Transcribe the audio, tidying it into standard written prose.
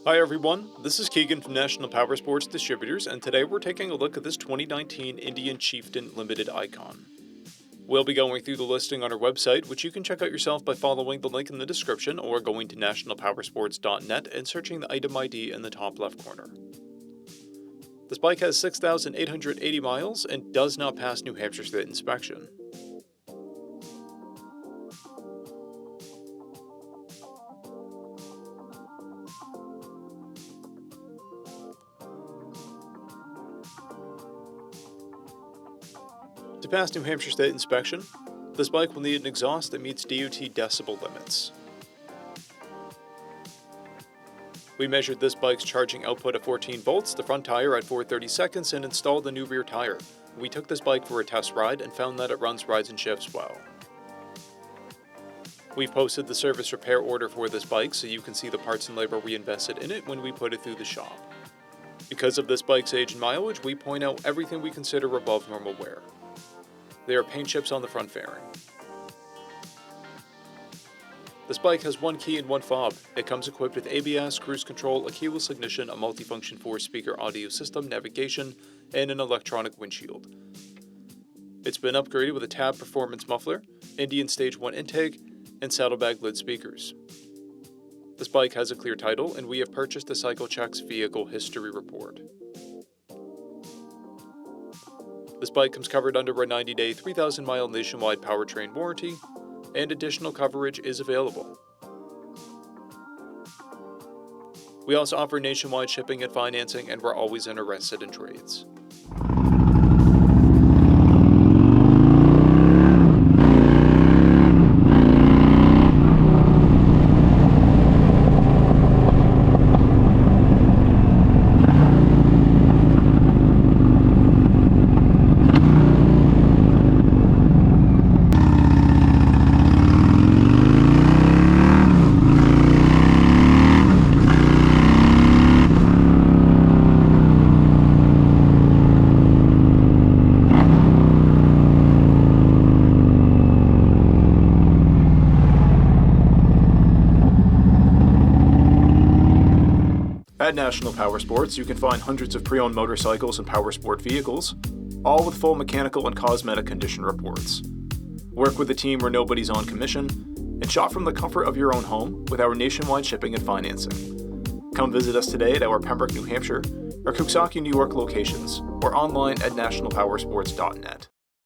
Hi everyone, this is Keegan from National Powersports Distributors, and today we're taking a look at this 2019 Indian Chieftain Limited Icon. We'll be going through the listing on our website, which you can check out yourself by following the link in the description or going to nationalpowersports.net and searching the item ID in the top left corner. This bike has 6,880 miles and does not pass New Hampshire State inspection. To pass New Hampshire State inspection, this bike will need an exhaust that meets DOT decibel limits. We measured this bike's charging output at 14 volts, the front tire at 430 seconds, and installed a new rear tire. We took this bike for a test ride and found that it runs rides and shifts well. We've posted the service repair order for this bike so you can see the parts and labor we invested in it when we put it through the shop. Because of this bike's age and mileage, we point out everything we consider above normal wear. There are paint chips on the front fairing. This bike has one key and one fob. It comes equipped with ABS, cruise control, a keyless ignition, a multifunction 4-speaker audio system, navigation, and an electronic windshield. It's been upgraded with a Tab performance muffler, Indian Stage 1 intake, and saddlebag lid speakers. This bike has a clear title, and we have purchased the CycleCheck's vehicle history report. This bike comes covered under a 90-day, 3,000-mile nationwide powertrain warranty, and additional coverage is available. We also offer nationwide shipping and financing, and we're always interested in trades. At National Powersports, you can find hundreds of pre-owned motorcycles and powersport vehicles, all with full mechanical and cosmetic condition reports. Work with a team where nobody's on commission, and shop from the comfort of your own home with our nationwide shipping and financing. Come visit us today at our Pembroke, New Hampshire, or Coxsackie, New York locations, or online at nationalpowersports.net.